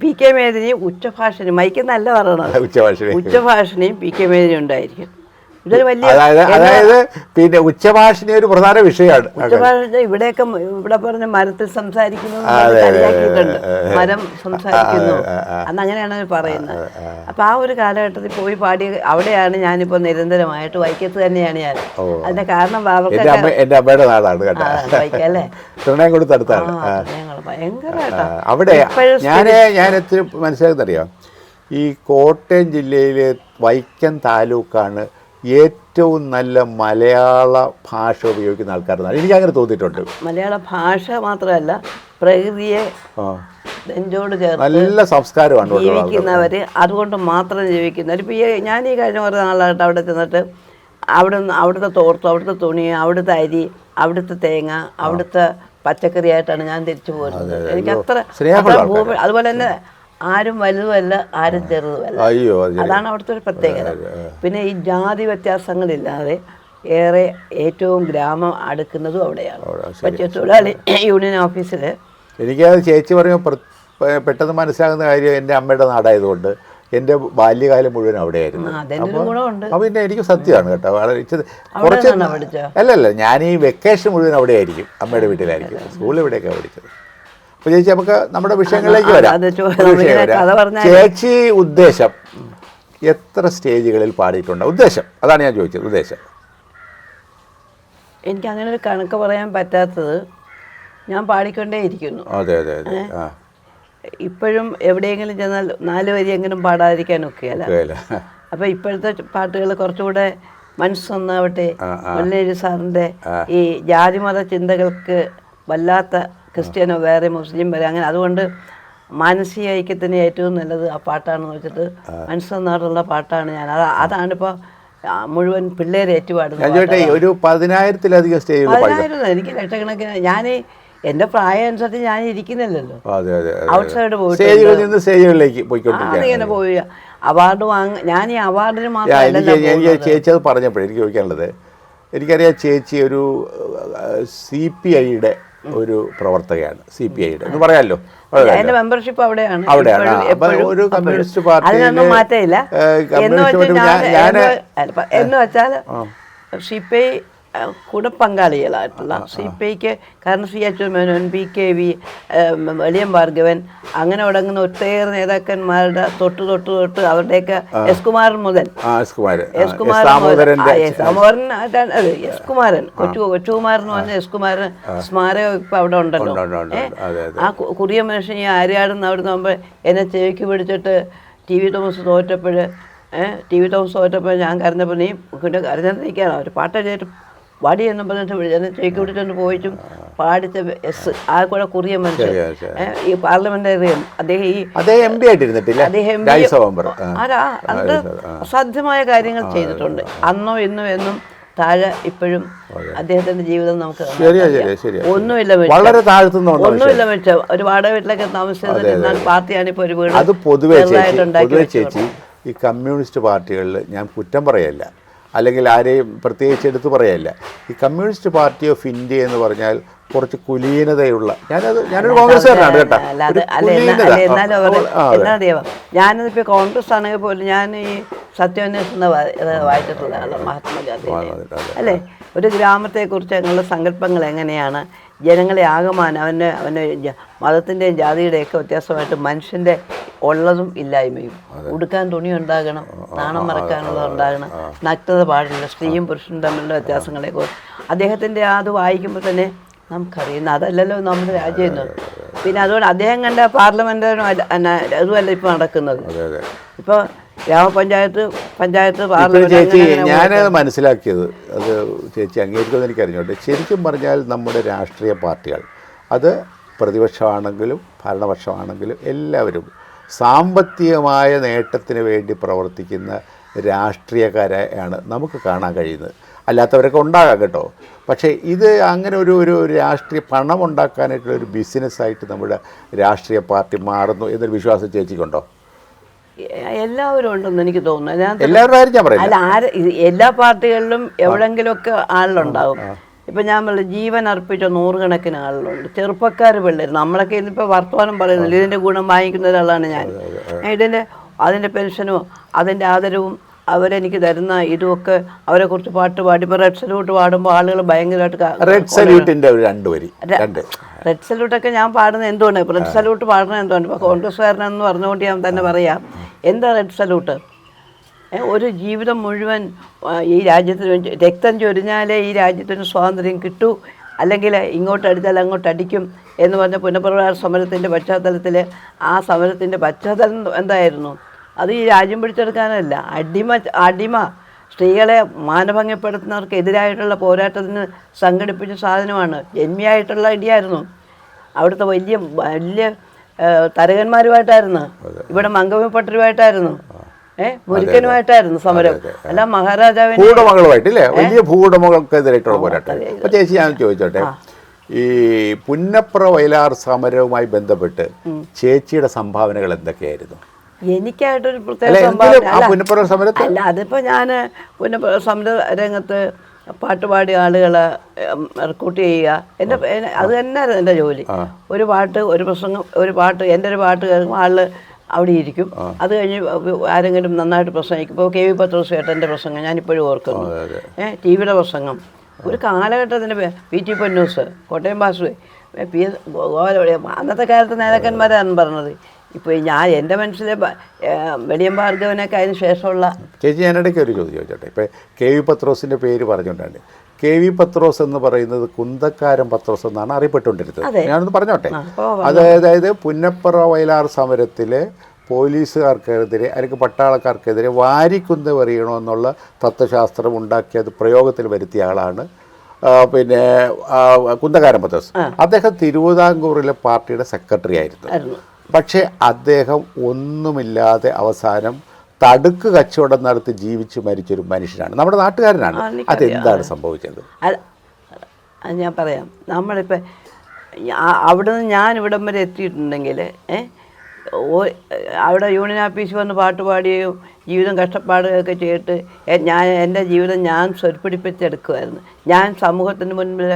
പി കെ മേദിനി ഉച്ചഭാഷണി. മൈക്ക് നല്ല പറയണത്, ഉച്ചഭാഷണിയും പി കെ മേദിനി ഉണ്ടായിരിക്കും. ഇതൊരു വലിയ അതായത് പിന്നെ ഉച്ചഭാഷണ ഒരു പ്രധാന വിഷയമാണ്. ഇവിടെയൊക്കെ ഇവിടെ പറഞ്ഞ മരത്തിൽ സംസാരിക്കുന്നു കളിയാക്കിയിട്ടുണ്ട്, മരം സംസാരിക്കുന്നു അന്നങ്ങനെയാണ് പറയുന്നത്. അപ്പൊ ആ ഒരു കാലഘട്ടത്തിൽ പോയി പാടി അവിടെയാണ് ഞാനിപ്പോ നിരന്തരമായിട്ട് വൈക്കത്ത് തന്നെയാണ് ഞാൻ. അതിന്റെ കാരണം എന്റെ അമ്മയുടെ നാടാണ് കേട്ടോ, വൈക്കല്ലേ, തിരുവനന്തപുരത്ത് അടുത്താണ്. ഭയങ്കര അവിടെ ഞാൻ എത്ര മനസ്സിലാക്കുന്നറിയാം, ഈ കോട്ടയം ജില്ലയിലെ വൈക്കം താലൂക്കാണ് ഏറ്റവും നല്ല മലയാള ഭാഷ ഉപയോഗിക്കുന്ന ആൾക്കാരെന്നാണ് എനിക്കങ്ങനെ തോന്നിയിട്ടുണ്ട്. മലയാള ഭാഷ മാത്രമല്ല, പ്രകൃതിയെ നെഞ്ചോട് ചേർത്ത് നല്ല സംസ്കാരമാണ് ജീവിക്കുന്നവര്, അതുകൊണ്ട് മാത്രം ജീവിക്കുന്നവർ. ഇപ്പം ഞാൻ ഈ കഴിഞ്ഞ കുറേ നാളായിട്ട് അവിടെ ചെന്നിട്ട് അവിടുത്തെ തോർത്ത്, അവിടുത്തെ തുണി, അവിടുത്തെ അരി, അവിടുത്തെ തേങ്ങ, അവിടുത്തെ പച്ചക്കറിയായിട്ടാണ് ഞാൻ തിരിച്ചു പോരുന്നത്. എനിക്ക് അത്ര ഭൂമി, അതുപോലെ തന്നെ ആരും വലുതുമല്ല ആരും ചെറുതുമല്ല. അതാണ് അവിടുത്തെ ഒരു പ്രത്യേകത. പിന്നെ ഈ ജാതി വ്യത്യാസങ്ങളില്ലാതെ ഏറെ ഏറ്റവും ഗ്രാമം അടുക്കുന്നതും അവിടെയാണ്. തൊഴിലാളി യൂണിയൻ ഓഫീസിൽ എനിക്കത് ചേച്ചി പറയുമ്പോൾ പെട്ടെന്ന് മനസ്സിലാകുന്ന കാര്യം, എൻ്റെ അമ്മയുടെ നാടായതുകൊണ്ട് എൻ്റെ ബാല്യകാലം മുഴുവൻ അവിടെയായിരുന്നു. അപ്പോൾ പിന്നെ എനിക്ക് സത്യമാണ് കേട്ടോ, കുറച്ച് അല്ലല്ല, ഞാൻ ഈ വെക്കേഷൻ മുഴുവൻ അവിടെ ആയിരിക്കും, അമ്മയുടെ വീട്ടിലായിരിക്കും. സ്കൂളിൽ ഇവിടെയൊക്കെ പഠിച്ചത്. അപ്പോൾ ചേച്ചി നമുക്ക് നമ്മുടെ വിഷയങ്ങളിലേക്ക് വരാം. ചേച്ചി ഉദ്ദേശം എത്ര സ്റ്റേജുകളിൽ പാടിയിട്ടുണ്ട്? ഉദ്ദേശം അതാണ് ഞാൻ ചോദിച്ചത്. ഉദ്ദേശം എനിക്ക് അങ്ങനെ ഒരു കണക്ക് പറയാൻ പറ്റാത്തത്, ഞാൻ പാടിക്കൊണ്ടേ ഇരിക്കുന്നു. അതെ അതെ അതെ. ഇപ്പോഴും എവിടെയെങ്കിലും ചെന്നാൽ 4 വരിയെങ്കിലും പാടാതിരിക്കാനൊക്കെയല്ല. അപ്പോൾ ഇപ്പോഴത്തെ പാട്ടുകൾ കുറച്ചുകൂടെ മനസ്സൊന്നാവട്ടെ, മുല്ലനേരി സാറിൻ്റെ ഈ ജാതിമത ചിന്തകൾക്ക് വല്ലാത്ത ക്രിസ്ത്യനോ വേറെ മുസ്ലിം വരെ അങ്ങനെ, അതുകൊണ്ട് മാനസിക ഐക്യത്തിന് ഏറ്റവും നല്ലത് ആ പാട്ടാണെന്ന് വെച്ചിട്ട് മനസ്സൊന്നാടുള്ള പാട്ടാണ് ഞാൻ. അതാണിപ്പോൾ മുഴുവൻ പിള്ളേരെ ഏറ്റുപാടുന്നത്. ഒരു 10,000-ത്തിലധികം സ്റ്റേജുകൾ എനിക്ക് ലക്ഷക്കണക്കിന്. ഞാൻ എൻ്റെ പ്രായം അനുസരിച്ച് ഞാൻ ഇരിക്കുന്നില്ലല്ലോ, ഔട്ട് സൈഡ് പോയിട്ടിങ്ങനെ പോയി അവാർഡ് ഞാൻ ഈ അവാർഡിന് മാത്രമല്ല. ചേച്ചി അത് പറഞ്ഞപ്പോൾ എനിക്ക് ചോദിക്കാനുള്ളത്, എനിക്കറിയാം ചേച്ചി ഒരു CPIയുടെ ഒരു പ്രവർത്തകയാണ്. CPIയുടെ എന്ന് പറയാമല്ലോ, എന്റെ മെമ്പർഷിപ്പ് അവിടെയാണ്. ഒരു കമ്മ്യൂണിസ്റ്റ് പാർട്ടി അതിനൊന്നും മാറ്റമില്ല. എന്ന് വെച്ചാൽ CPI കൂടെ പങ്കാളികളായിട്ടുള്ള CPIക്ക് കാരണം CH മേനോൻ, PKV, വെളിയം ഭാർഗവൻ, അങ്ങനെ തുടങ്ങുന്ന ഒട്ടേറെ നേതാക്കന്മാരുടെ തൊട്ട് അവരുടെയൊക്കെ എസ് കുമാരൻ മുതൽ കൊച്ചുകുമാരൻ എന്ന് പറഞ്ഞ എസ് കുമാരൻ സ്മാരകം ഇപ്പം അവിടെ ഉണ്ടല്ലോ. ആ കുറിയ മനുഷ്യൻ ഈ ആര്യാടുന്ന അവിടെ നിന്ന് എന്നെ ചെവിക്ക് പിടിച്ചിട്ട് TV തോമസ് തോറ്റപ്പോൾ ഞാൻ കരഞ്ഞപ്പോൾ നീ കരഞ്ഞിരിക്കുകയാണ്, ഒരു പാട്ട് കേട്ട് വടി എന്നും പറഞ്ഞിട്ട് വിളിച്ചു ചേക്ക് പിടിച്ചോണ്ട് പോയിട്ടും പാടിച്ച എസ് ആ കൂടെ കുറിയ മനുഷ്യൻ ഈ പാർലമെന്റേറിയൻ അദ്ദേഹം അത് അസാധ്യമായ കാര്യങ്ങൾ ചെയ്തിട്ടുണ്ട്. അന്നോ ഇന്നോ എന്നും താഴെ ഇപ്പോഴും അദ്ദേഹത്തിന്റെ ജീവിതം നമുക്ക് ഒന്നുമില്ല മെച്ചം. ഒരു വാടക വീട്ടിലൊക്കെ താമസിച്ചത് പാർട്ടിയാണ് ഇപ്പോൾ ഒരു വീട്. അത് പൊതുവെ ചേച്ചി ഈ കമ്മ്യൂണിസ്റ്റ് പാർട്ടികളിൽ ഞാൻ കുറ്റം പറയല്ല, അല്ലെങ്കിൽ ആരെയും പ്രത്യേകിച്ച് എടുത്ത് പറയല്ല. ഈ കമ്മ്യൂണിസ്റ്റ് പാർട്ടി ഓഫ് ഇന്ത്യ എന്ന് പറഞ്ഞാൽ കുറച്ച് കുലീനതയുള്ള, ഞാനൊരു കോൺഗ്രസ്സുകാരനാണ് കേട്ടോ. ഞാനിപ്പോൾ കോൺഗ്രസ് ആണെങ്കിൽ പോലും ഞാൻ ഈ സത്യാന്വേഷണ വായിച്ചിട്ടുള്ളതാണ് മഹാത്മാഗാന്ധി അല്ലേ. ഒരു ഗ്രാമത്തെക്കുറിച്ച് ഞങ്ങളുടെ സങ്കല്പങ്ങൾ എങ്ങനെയാണ്, ജനങ്ങളെ ആകമാനം അവൻ്റെ മതത്തിൻ്റെയും ജാതിയുടെയൊക്കെ വ്യത്യാസമായിട്ട് മനുഷ്യൻ്റെ ഉള്ളതും ഇല്ലായ്മയും, ഉടുക്കാൻ തുണി ഉണ്ടാകണം, നാണം മറക്കാനുള്ളത് ഉണ്ടാകണം, നഗ്നത പാടില്ല, സ്ത്രീയും പുരുഷനും തമ്മിലുള്ള വ്യത്യാസങ്ങളെക്കുറിച്ച് അദ്ദേഹത്തിൻ്റെ അത് വായിക്കുമ്പോൾ തന്നെ നമുക്കറിയുന്നത് അതല്ലല്ലോ നമ്മുടെ രാജ്യം. പിന്നെ അതുകൊണ്ട് അദ്ദേഹം കണ്ട പാർലമെന്റിനും അതുമല്ല ഇപ്പോൾ നടക്കുന്നത്. ഇപ്പോൾ ഗ്രാമപഞ്ചായത്ത് ചേച്ചി ഞാനത് മനസ്സിലാക്കിയത്, അത് ചേച്ചി അംഗീകരിക്കുമെന്ന് എനിക്കറിഞ്ഞോട്ടെ. ശരിക്കും പറഞ്ഞാൽ നമ്മുടെ രാഷ്ട്രീയ പാർട്ടികൾ, അത് പ്രതിപക്ഷമാണെങ്കിലും ഭരണപക്ഷമാണെങ്കിലും എല്ലാവരും സാമ്പത്തികമായ നേട്ടത്തിന് വേണ്ടി പ്രവർത്തിക്കുന്ന രാഷ്ട്രീയക്കാരെയാണ് നമുക്ക് കാണാൻ കഴിയുന്നത്. അല്ലാത്തവരൊക്കെ ഉണ്ടാകാം കേട്ടോ. പക്ഷേ ഇത് അങ്ങനെ ഒരു രാഷ്ട്രീയ പണം ഉണ്ടാക്കാനായിട്ടുള്ള ഒരു ബിസിനസ്സായിട്ട് നമ്മുടെ രാഷ്ട്രീയ പാർട്ടി മാറുന്നു എന്നൊരു വിശ്വാസം ചേച്ചിക്കുണ്ടോ? എല്ലാവരും ഉണ്ടെന്ന് എനിക്ക് തോന്നുന്നു. എല്ലാവരും ആരും ഞാൻ പറയാം, അല്ല എല്ലാ പാർട്ടികളിലും എവിടെങ്കിലുമൊക്കെ ആളുണ്ടാവും. ഇപ്പം ഞാൻ പറഞ്ഞു ജീവൻ അർപ്പിച്ച 100 കണക്കിന് ആളുകളുണ്ട്, ചെറുപ്പക്കാർ പിള്ളേർ. നമ്മളൊക്കെ ഇന്നിപ്പോൾ വർത്തമാനം പറയുന്നില്ല, ഇതിൻ്റെ ഗുണം വാങ്ങിക്കുന്ന ഒരാളാണ് ഞാൻ. അതിൻ്റെ പെൻഷനും അതിൻ്റെ ആദരവും അവരെനിക്ക് തരുന്ന ഇതുമൊക്കെ അവരെക്കുറിച്ച് പാട്ട് പാടിയപ്പോൾ റെഡ് സല്യൂട്ട് പാടുമ്പോൾ ആളുകൾ ഭയങ്കരമായിട്ട് റെഡ് സല്യൂട്ടിന്റെ ഒരു രണ്ട് വരി റെഡ് സല്യൂട്ടൊക്കെ ഞാൻ പാടുന്നത് എന്തുകൊണ്ട് റെഡ് സല്യൂട്ട് പാടുന്നത് എന്തുകൊണ്ട് ഇപ്പോൾ കോൺഗ്രസ്സുകാരനെന്ന് പറഞ്ഞുകൊണ്ട് ഞാൻ തന്നെ പറയാം എന്താ റെഡ് സല്യൂട്ട്? ഒരു ജീവിതം മുഴുവൻ ഈ രാജ്യത്തിന് വേണ്ടി രക്തം ചൊരിഞ്ഞാലേ ഈ രാജ്യത്തിന് സ്വാതന്ത്ര്യം കിട്ടൂ, അല്ലെങ്കിൽ ഇങ്ങോട്ട് അടിച്ചാൽ അങ്ങോട്ട് അടിക്കും എന്ന് പറഞ്ഞ പുനഃപ്രവേശന സമരത്തിൻ്റെ പശ്ചാത്തലത്തിൽ ആ സമരത്തിൻ്റെ പശ്ചാത്തലം എന്തായിരുന്നു? അത് ഈ രാജ്യം പിടിച്ചെടുക്കാനല്ല, അടിമ സ്ത്രീകളെ മാനഭംഗപ്പെടുത്തുന്നവർക്കെതിരായിട്ടുള്ള പോരാട്ടത്തിന് സംഘടിപ്പിച്ച സാധനമാണ്. ജന്മിയായിട്ടുള്ള ഇടിയായിരുന്നു. അവിടുത്തെ വലിയ വലിയ തരകന്മാരുമായിട്ടായിരുന്നു, ഇവിടെ മംഗവിപ്പട്ടരുമായിട്ടായിരുന്നു, മുരുക്കനുമായിട്ടായിരുന്നു സമരം. അല്ല മഹാരാജാവിന് ഭൂവുടമകളുമായിട്ടില്ലേ, വലിയ ഭൂവുടമകൾക്കെതിരായിട്ടുള്ള പോരാട്ടം. അപ്പൊ ചേച്ചി ഞാൻ ചോദിച്ചോട്ടെ, ഈ പുന്നപ്ര വയലാർ സമരവുമായി ബന്ധപ്പെട്ട് ചേച്ചിയുടെ സംഭാവനകൾ എന്തൊക്കെയായിരുന്നു? എനിക്കായിട്ടൊരു പ്രത്യേക സംഭാവന അല്ല, അതിപ്പോ ഞാൻ പുന്നപ്ര സമര രംഗത്ത് പാട്ടുപാടിയ ആളുകളെ റിക്രൂട്ട് ചെയ്യുക, അത് തന്നെയായിരുന്നു എൻ്റെ ജോലി. ഒരു പാട്ട്, ഒരു പ്രസംഗം, ഒരു പാട്ട്, എൻ്റെ ഒരു പാട്ട് കേൾക്കുമ്പോൾ ആള് അവിടെ ഇരിക്കും. അത് കഴിഞ്ഞ് ആരെങ്കിലും നന്നായിട്ട് പ്രസംഗിക്കും. ഇപ്പോൾ കെ വി പത്രോസ് ചേട്ടൻ്റെ പ്രസംഗം ഞാനിപ്പോഴും ഓർക്കുന്നു. ടി വിയുടെ പ്രസംഗം ഒരു കാലഘട്ടത്തിൻ്റെ P T Punnoose, Kottayam Basu, P S അന്നത്തെ കാലത്ത് നേതാക്കന്മാരാണ് പറഞ്ഞത്. ഇപ്പോൾ ഞാൻ എൻ്റെ മനസ്സിലെ വെളിയം ഭാർഗവനൊക്കെ അതിന് ശേഷമുള്ള ചേച്ചി ഞാനിടയ്ക്ക് ഒരു ചോദ്യം ചോദിച്ചോട്ടെ. ഇപ്പോൾ കെ വി പത്രോസിൻ്റെ പേര് പറഞ്ഞുകൊണ്ടാണ്. കെ വി പത്രോസ് എന്ന് പറയുന്നത് കുന്തക്കാരൻ പത്രോസ് എന്നാണ് അറിയപ്പെട്ടുകൊണ്ടിരുന്നത്. ഞാനൊന്ന് പറഞ്ഞോട്ടെ. അതായത് പുന്നപ്ര വയലാർ സമരത്തിലെ പോലീസുകാർക്കെതിരെ അല്ലെങ്കിൽ പട്ടാളക്കാർക്കെതിരെ വാരിക്കുന്ത എറിയണമെന്നുള്ള തത്വശാസ്ത്രം ഉണ്ടാക്കിയത് പ്രയോഗത്തിൽ വരുത്തിയ ആളാണ് പിന്നെ കുന്തക്കാരൻ പത്രോസ്. അദ്ദേഹം തിരുവിതാംകൂറിലെ പാർട്ടിയുടെ സെക്രട്ടറി ആയിരുന്നു. പക്ഷേ അദ്ദേഹം ഒന്നുമില്ലാതെ അവസാനം തടുക്ക് കച്ചവടം നടത്തി ജീവിച്ച് മരിച്ചൊരു മനുഷ്യനാണ്, നമ്മുടെ നാട്ടുകാരനാണ്. അതെന്താണ് സംഭവിച്ചത്? അത് ഞാൻ പറയാം. നമ്മളിപ്പോൾ അവിടെ നിന്ന് ഞാൻ ഇവിടം വരെ എത്തിയിട്ടുണ്ടെങ്കിൽ അവിടെ യൂണിയൻ ഓഫീസിൽ വന്ന് പാട്ട് പാടുകയും ജീവിതം കഷ്ടപ്പാടുകയൊക്കെ ചെയ്തിട്ട് എൻ്റെ ജീവിതം ഞാൻ സ്വരുപ്പിടിപ്പിച്ചെടുക്കുമായിരുന്നു. ഞാൻ സമൂഹത്തിന് മുൻപിൽ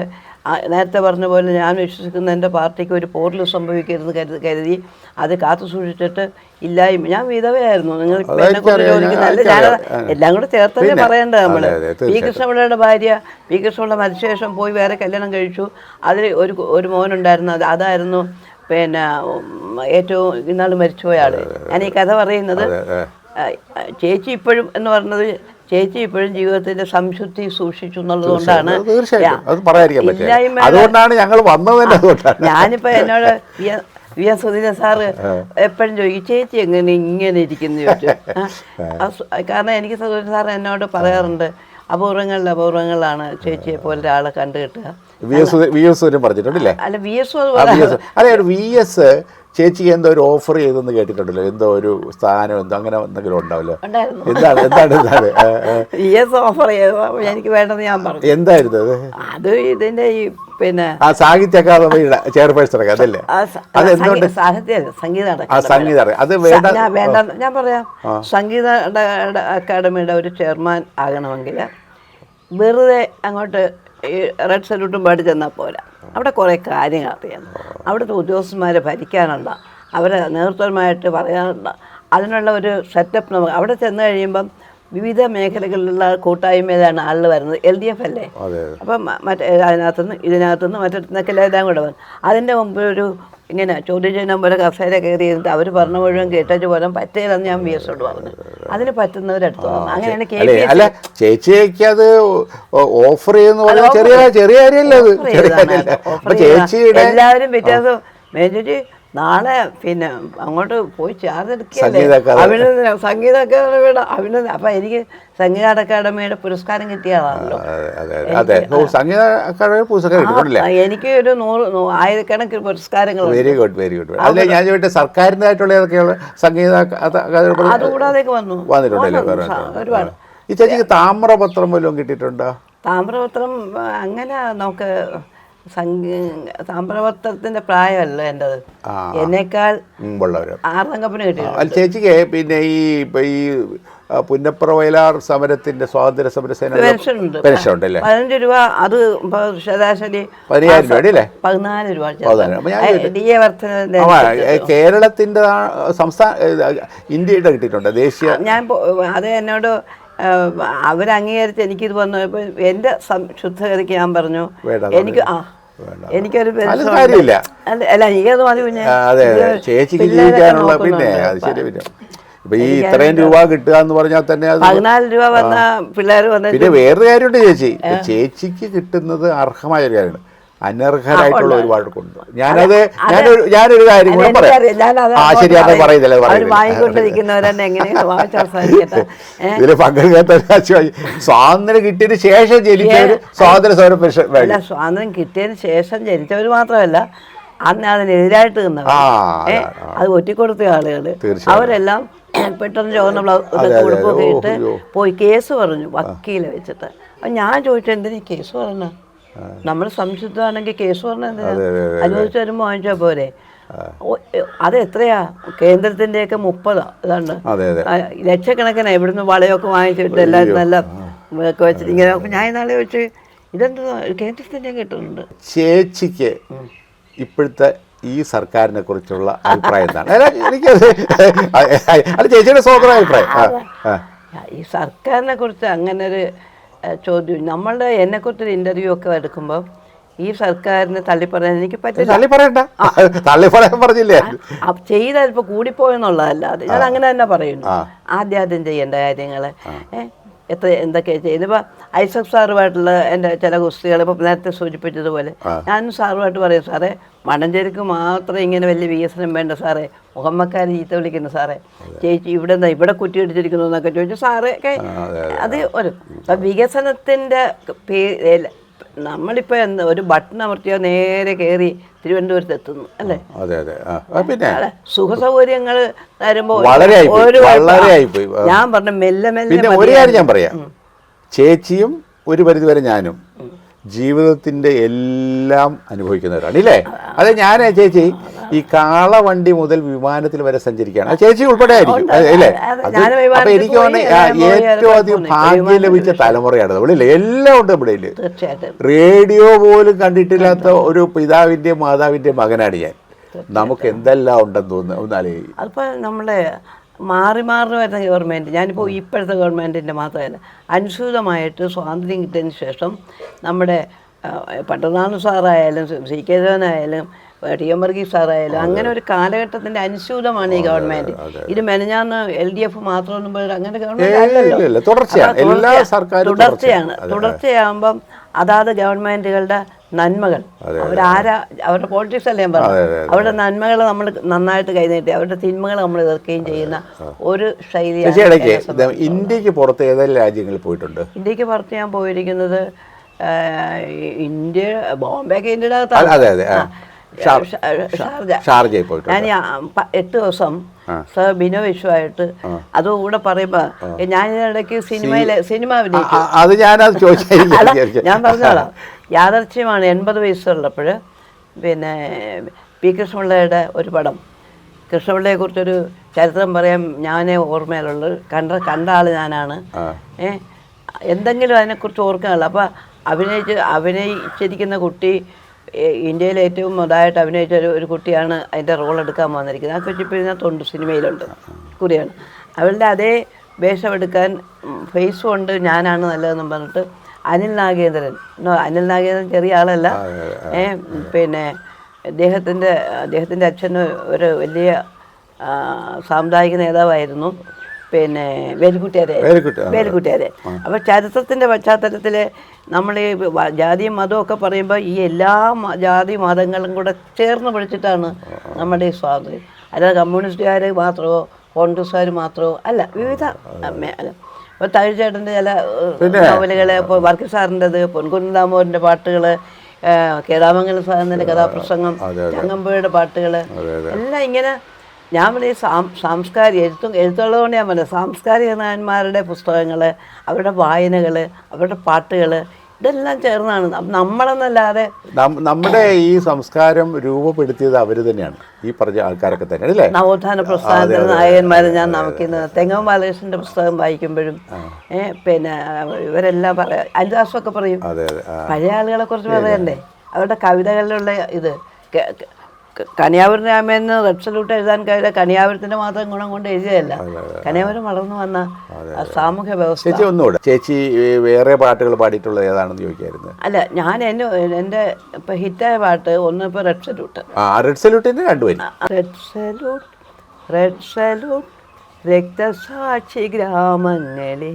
നേരത്തെ പറഞ്ഞ പോലെ ഞാൻ വിശ്വസിക്കുന്ന എൻ്റെ പാർട്ടിക്ക് ഒരു പോറൽ സംഭവിക്കരുത് കരുതി അത് കാത്തു സൂക്ഷിച്ചിട്ട് ഇല്ലായ്മ. ഞാൻ വിധവയായിരുന്നു. നിങ്ങൾ ചോദിക്കുന്നതല്ല, ഞാൻ എല്ലാം കൂടെ ചേർത്തല്ലേ പറയേണ്ടത്. നമ്മൾ പി കൃഷ്ണപിള്ളയുടെ ഭാര്യ പി കൃഷ്ണപിള്ള മരിച്ചശേഷം പോയി വേറെ കല്യാണം കഴിച്ചു. അതിൽ ഒരു മോനുണ്ടായിരുന്നു. അതായിരുന്നു പിന്നെ ഏറ്റവും ഇന്നാൾ മരിച്ചുപോയ ആൾ. ഞാൻ ഈ കഥ പറയുന്നത് ചേച്ചി ഇപ്പോഴും എന്ന് പറഞ്ഞത് ചേച്ചി ഇപ്പോഴും ജീവിതത്തിന്റെ സംശുദ്ധി സൂക്ഷിച്ചു എന്നുള്ളതുകൊണ്ടാണ്. ഞാനിപ്പോ എന്നോട് വി എസ് സുധീരൻ സാറ് എപ്പോഴും ചോദിക്കും ചേച്ചി എങ്ങനെ ഇങ്ങനെ ഇരിക്കുന്നു ചോദിച്ചു. കാരണം എനിക്ക് സുധീരൻ സാർ എന്നോട് പറയാറുണ്ട്, അപൂർവങ്ങളിലാണ് ചേച്ചിയെ പോലെ ഒരാളെ കണ്ടു കിട്ടുക. അല്ല വി എസ് ചേച്ചിക്ക് എന്തോ ഒരു ഓഫർ ചെയ്തെന്ന് കേട്ടിട്ടുണ്ടല്ലോ, എന്തോ ഒരു സ്ഥാനം എന്തോ അങ്ങനെ എന്തെങ്കിലും ഉണ്ടാവല്ലോ. ഓഫർ ചെയ്തത് എനിക്ക് വേണ്ടെന്ന് ഞാൻ പറഞ്ഞു. എന്തായിരുന്നു അത് ഇതിന്റെ ഈ പിന്നെ സാഹിത്യ അക്കാദമിയുടെ ചെയർപേഴ്സൺ അതല്ലേ? സംഗീത അത് വേണ്ട ഞാൻ പറയാം. സംഗീത അക്കാദമിയുടെ ഒരു ചെയർമാൻ ആകണമെങ്കിൽ വെറുതെ അങ്ങോട്ട് ഈ റെഡ് സല്യൂട്ടും പാടി ചെന്നാൽ പോരാ. അവിടെ കുറേ കാര്യങ്ങൾ അറിയണം. അവിടുത്തെ ഉദ്യോഗസ്ഥന്മാരെ ഭരിക്കാനുള്ള, അവരെ നേതൃത്വമായിട്ട് പറയാനുള്ള, അതിനുള്ള ഒരു സെറ്റപ്പ് നമുക്ക് അവിടെ ചെന്ന് കഴിയുമ്പം വിവിധ മേഖലകളിലുള്ള കൂട്ടായ്മയിലാണ് ആളുകൾ വരുന്നത്. LDF അല്ലേ? അപ്പം അതിനകത്തുനിന്ന് ഇതിനകത്തുനിന്ന് മറ്റൊക്കെ എല്ലാം കൂടെ വന്നു. അതിൻ്റെ മുമ്പ് ഒരു ഇങ്ങനെ ചോദ്യം ചെയ്യുന്ന പോലെ കസേര കയറി ഇരുന്നിട്ട് അവർ പറഞ്ഞ മുഴുവൻ കേട്ടു പോലും പറ്റേലെന്ന് ഞാൻ VS ഓട് പറഞ്ഞു. അതിന് പറ്റുന്നവരെടുത്തു. അങ്ങനെയാണ് ചേച്ചിക്ക് അത് ഓഫർ ചെയ്യുന്ന ചെറിയ എല്ലാവരും വ്യത്യാസം. മേജി നാളെ പിന്നെ അങ്ങോട്ട് പോയി ചാർജ് എടുക്കുകയല്ലേ അഭിനന്ദനം, സംഗീത അക്കാദമിയുടെ അഭിനന്ദനം. അപ്പം എനിക്ക് സംഗീത അക്കാദമിയുടെ പുരസ്കാരം കിട്ടിയ ആളാണല്ലോ. എനിക്ക് ഒരു 100 ആയിരക്കണക്കിന് പുരസ്കാരങ്ങൾ. Very good very good. അല്ലെ ഞാൻ ചോദിട്ടെ, സർക്കാരിൻ്റെതായിട്ടുള്ള ഏതൊക്കെയുള്ള സംഗീത അതുകൂടാതെ വന്നിട്ടുണ്ടല്ലോ ഒരുപാട്. ഈ ചേച്ചിക്ക് താമ്രപത്രം വല്ലതും കിട്ടിയിട്ടുണ്ടോ? താമ്രപത്രം അങ്ങനെ നമുക്ക് താമ്രപത്രത്തിന്റെ പ്രായമല്ല എൻ്റെത്. എന്നേക്കാൾ 6 അംഗത്തിന് കിട്ടിയിട്ടുണ്ട്. ചേച്ചിക്ക് പിന്നെ ഈ പുന്നപ്ര വയലാർ സമരത്തിൻ്റെ സ്വാതന്ത്ര്യ സമരസേന പെൻഷനുണ്ട്. പെൻഷൻ ഉണ്ടല്ലേ? 15 രൂപ. അത് ശരാശരി 15,000 രൂപ അല്ലേ? 14 രൂപ. ഞാൻ വർധന കേരളത്തിൻ്റെ സംസ്ഥാന ഇന്ത്യയുടെ കിട്ടിയിട്ടുണ്ട് ദേശീയ. ഞാൻ അത് എന്നോട് അവരംഗീകരിച്ച് എനിക്കിത് വന്നപ്പോൾ എൻ്റെ ശുദ്ധഗതിക്ക് ഞാൻ പറഞ്ഞു എനിക്ക് എനിക്കൊരു കാര്യമില്ല. അല്ല എനിക്കത് മതി. പിന്നെ അതെ അതെ, ചേച്ചിക്ക് ജീവിക്കാനുള്ള. പിന്നെ അത് ശരി. പിന്നെ ഇപ്പൊ ഈ ഇത്രയും രൂപ കിട്ടുക എന്ന് പറഞ്ഞാൽ തന്നെ 14 രൂപ വന്ന പിള്ളേർ വന്ന. പിന്നെ വേറൊരു കാര്യമുണ്ട്, ചേച്ചിക്ക് കിട്ടുന്നത് അർഹമായ ഒരു കാര്യമാണ്. അനർഹരായിട്ടുള്ള ഒരുപാട് കൊണ്ട് ഞാനൊരു കാര്യം കൂടെ പറയാം. ശരി, അത് പറയുന്നില്ല. ഇതില് പങ്കെടുക്കാത്ത സ്വാതന്ത്ര്യം കിട്ടിയതിന് ശേഷം ജനിച്ചവര് സ്വാതന്ത്ര്യ സമര പെൻഷൻ. സ്വാതന്ത്ര്യം കിട്ടിയതിന് ശേഷം ജനിച്ചവർ മാത്രമല്ല, അന്ന് അതിനെതിരായിട്ട് നിന്നവർ, അത് ഒറ്റിക്കൊടുത്ത ആളുകൾ, അവരെല്ലാം പെട്ടെന്ന് ചുവന്ന ഉടുപ്പൊക്കെ ഇട്ട് പോയി കേസ് പറഞ്ഞു വക്കീലെ വെച്ചിട്ട്. അപ്പം ഞാൻ ചോദിച്ചു, എന്തിനാ കേസ് പറഞ്ഞ? നമ്മൾ സംശുദ്ധമാണെങ്കിൽ കേസ് പറഞ്ഞ എന്തിനാ? അനുവദിച്ച് വരുമ്പോൾ വാങ്ങിച്ചാൽ പോരെ? അതെത്രയാ? കേന്ദ്രത്തിൻ്റെയൊക്കെ 30 ഇതാണ്. ലക്ഷക്കണക്കിന് ഇവിടുന്ന് വളയൊക്കെ വാങ്ങിച്ചിട്ട് എല്ലാവരും നല്ല വെച്ചിട്ട് ഇങ്ങനെ. ഞാൻ നാളെ വെച്ച് ഇതെന്താ കേന്ദ്രത്തിൻ്റെ കിട്ടുന്നുണ്ട്. ചേച്ചിക്ക് ഇപ്പോഴത്തെ ഈ സർക്കാരിനെ കുറിച്ചുള്ള അഭിപ്രായം എന്താണ്? എനിക്കത് അല്ല, ചേച്ചിയുടെ സ്വന്തം അഭിപ്രായം. ഈ സർക്കാരിനെ കുറിച്ച് അങ്ങനെ ഒരു ചോദ്യം, നമ്മളുടെ എന്നെക്കുറിച്ചൊരു ഇൻ്റർവ്യൂ ഒക്കെ എടുക്കുമ്പോൾ ഈ സർക്കാരിനെ തള്ളിപ്പറയാൻ എനിക്ക് പറ്റില്ല. തള്ളിപ്പറയാൻ പറഞ്ഞില്ലേ? ചെയ്താൽ ഇപ്പോൾ കൂടിപ്പോയെന്നുള്ളതല്ല, അത് ഞാൻ അങ്ങനെ തന്നെ പറയുന്നു. ആദ്യം ചെയ്യേണ്ട കാര്യങ്ങൾ എന്തൊക്കെയാണ് ചെയ്യുന്നത്. ഇപ്പോൾ ഐസക് സാറുമായിട്ടുള്ള എൻ്റെ ചില കുസ്തികൾ ഇപ്പോൾ നേരത്തെ സൂചിപ്പിച്ചതുപോലെ ഞാനും സാറുമായിട്ട് പറയും, സാറേ മണഞ്ചേരിക്ക് മാത്രം ഇങ്ങനെ വലിയ വികസനം വേണ്ട സാറേ, മുഹമ്മക്കാർ ചീത്ത വിളിക്കുന്നു സാറേ, ചേച്ചി ഇവിടെ കുറ്റിയടിച്ചിരിക്കുന്നു എന്നൊക്കെ ചോദിച്ചു. സാറേ അത് ഒരു വികസനത്തിൻ്റെ നമ്മളിപ്പോൾ ഒരു ബട്ടൺ അമർത്തിയോ നേരെ കയറി തിരുവനന്തപുരത്ത് എത്തുന്നു അല്ലേ? സുഖസൗകര്യങ്ങൾ തരുമ്പോൾ ഞാൻ പറഞ്ഞ മെല്ലെ മെല്ലെ. ഒരു കാര്യം ഞാൻ പറയാം, ചേച്ചിയും ഒരു പരിധിവരെ ഞാനും ജീവിതത്തിൻ്റെ എല്ലാം അനുഭവിക്കുന്നവരാണ് ഇല്ലേ? അതെ, ഞാൻ ചേച്ചി ഈ കാളവണ്ടി മുതൽ വിമാനത്തിൽ വരെ സഞ്ചരിക്കുകയാണ്. ചേച്ചി ഉൾപ്പെടെ ആയിരിക്കും അല്ലേ? അപ്പൊ എനിക്ക് ഏറ്റവും അധികം ഭാഗ്യം ലഭിച്ച തലമുറയാണ് നമ്മളില്ലേ. എല്ലാം ഉണ്ട് ഇവിടെ. റേഡിയോ പോലും കണ്ടിട്ടില്ലാത്ത ഒരു പിതാവിൻ്റെയും മാതാവിൻ്റെയും മകനാണ് ഞാൻ. നമുക്ക് എന്തെല്ലാം ഉണ്ടെന്ന് തോന്നുന്നു ഒന്നാലേ. അതിപ്പോൾ നമ്മളെ മാറി വരുന്ന ഗവൺമെൻറ്, ഞാനിപ്പോൾ ഇപ്പോഴത്തെ ഗവൺമെൻറ്റിൻ്റെ മാത്രമല്ല, അനുസൃതമായിട്ട് സ്വാതന്ത്ര്യം കിട്ടിയതിന് ശേഷം നമ്മുടെ പട്ടനാണ് സാറായാലും സി കെ ദേവനായാലും ടി എം വർഗീസ് സാറായാലും അങ്ങനെ ഒരു കാലഘട്ടത്തിൻ്റെ അനുസൃതമാണ് ഈ ഗവൺമെൻറ്. ഇത് മെനഞ്ഞാന്ന് LDF മാത്രമൊന്നും അങ്ങനെ ഗവൺമെൻറ് അല്ലല്ലോ, തുടർച്ചയാകുമ്പം അതാത് ഗവൺമെൻറ്റുകളുടെ നന്മകൾ അവരുടെ പോളിറ്റിക്സ് അല്ലേ ഞാൻ പറഞ്ഞു, അവരുടെ നന്മകൾ നമ്മൾ നന്നായിട്ട് കൈനീട്ടി അവരുടെ തിന്മകൾ നമ്മൾ എതിർക്കുകയും ചെയ്യുന്ന ഒരു ശൈലിയാണ്. ഇന്ത്യക്ക് പുറത്ത് ഏതെങ്കിലും രാജ്യങ്ങളിൽ പോയിട്ടുണ്ട്? ഇന്ത്യക്ക് പുറത്ത് ഞാൻ പോയിരിക്കുന്നത് ബോംബെയൊക്കെ ഇന്ത്യയുടെ ഞാൻ 8 ദിവസം സർ ബിനോ വിശ്വമായിട്ട് അതുകൂടെ പറയുമ്പോ ഞാൻ ഇതിനിടയ്ക്ക് സിനിമ ഞാൻ പറഞ്ഞോളാം. യാദർച്ഛ്യമാണ് 80 വയസ്സുള്ളപ്പോൾ പിന്നെ പി കൃഷ്ണപിള്ളയുടെ ഒരു പടം, കൃഷ്ണപിള്ളയെ കുറിച്ചൊരു ചരിത്രം പറയാൻ ഞാനേ ഓർമ്മയിലുള്ളത്. കണ്ട ആൾ ഞാനാണ്. എന്തെങ്കിലും അതിനെക്കുറിച്ച് ഓർക്കാനുള്ള. അപ്പോൾ അഭിനയിച്ചിരിക്കുന്ന കുട്ടി ഇന്ത്യയിലെ ഏറ്റവും ഇതായിട്ട് അഭിനയിച്ച ഒരു കുട്ടിയാണ് അതിൻ്റെ റോൾ എടുക്കാൻ വന്നിരിക്കുന്നത്. ആ കുട്ടി ഇപ്പോൾ ഇതിനകത്തുണ്ട്, സിനിമയിലുണ്ട്, കുറിയാണ്. അവളുടെ അതേ വേഷമെടുക്കാൻ ഫേസ് കൊണ്ട് ഞാനാണ് നല്ലതെന്നും പറഞ്ഞിട്ട് അനിൽ നാഗേന്ദ്രൻ ചെറിയ ആളല്ല. പിന്നെ അദ്ദേഹത്തിൻ്റെ അച്ഛൻ ഒരു വലിയ സാമുദായിക നേതാവായിരുന്നു, പിന്നെ വേലുക്കുട്ടിയാരെ. അപ്പോൾ ചരിത്രത്തിൻ്റെ പശ്ചാത്തലത്തിൽ നമ്മൾ ഈ ജാതിയും മതവും ഒക്കെ പറയുമ്പോൾ ഈ എല്ലാ ജാതി മതങ്ങളും കൂടെ ചേർന്ന് പിടിച്ചിട്ടാണ് നമ്മുടെ ഈ സ്വാതന്ത്ര്യം. അല്ലാതെ കമ്മ്യൂണിസ്റ്റുകാർ മാത്രമോ കോൺഗ്രസ്സുകാർ മാത്രമോ അല്ല, വിവിധ. ഇപ്പോൾ തകഴിച്ചേട്ടൻ്റെ ചില നോവലുകൾ, ഇപ്പോൾ വർക്കി സാറിൻ്റെത്, പൊൻകുന്നം ദാമോദരൻ്റെ പാട്ടുകൾ, കേടാമംഗലം സാറിൻ്റെ കഥാപ്രസംഗം, ചങ്ങമ്പുഴയുടെ പാട്ടുകൾ എല്ലാം ഇങ്ങനെ. ഞാൻ പറഞ്ഞ എഴുത്തുള്ളതുകൊണ്ട് ഞാൻ പറഞ്ഞത് സാംസ്കാരിക നായന്മാരുടെ പുസ്തകങ്ങൾ, അവരുടെ വായനകൾ, അവരുടെ പാട്ടുകൾ ഇതെല്ലാം ചേർന്നാണ് നമ്മളെന്നല്ലാതെ. നമ്മുടെ ഈ സംസ്കാരം രൂപപ്പെടുത്തിയത് അവർ തന്നെയാണ്, ഈ പറഞ്ഞ ആൾക്കാരൊക്കെ തന്നെ അല്ലേ. നവോത്ഥാന പ്രസ്ഥാനത്തിലെ നായകന്മാർ ഞാൻ നമുക്കിന്ന് തെങ്ങം ബാലകൃഷ്ണൻ്റെ പുസ്തകം വായിക്കുമ്പോഴും പിന്നെ ഇവരെല്ലാം പറയാം, അനിദാസൊക്കെ പറയും, പഴയ ആളുകളെ കുറിച്ച് പറയണ്ടേ, അവരുടെ കവിതകളിലുള്ള ഇത്. കനിയാപുരം രാമേന്ന് റെഡ് സല്യൂട്ട് എഴുതാൻ കഴിയില്ല, കനിയാപുരത്തിന്റെ മാത്രം ഗുണം കൊണ്ട് എഴുതിയതല്ല, കനിയാപുരം വളർന്നു വന്ന സാമൂഹ്യ വ്യവസ്ഥ. ചേച്ചി ഒന്നുകൂടെ, ചേച്ചി വേറെ പാട്ടുകൾ പാടിയിട്ടുള്ളത് ഏതാണെന്ന് ചോദിക്കായിരുന്നു. അല്ല, ഞാൻ എൻ്റെ ഇപ്പം ഹിറ്റായ പാട്ട് ഒന്ന് ഇപ്പോൾ റെഡ് സല്യൂട്ട്. റെഡ് സല്യൂട്ടിൻ്റെ രണ്ടുപേരും. റെഡ് സല്യൂട്ട്, റെഡ് സല്യൂട്ട്, രക്തസാക്ഷി ഗ്രാമങ്ങളെ,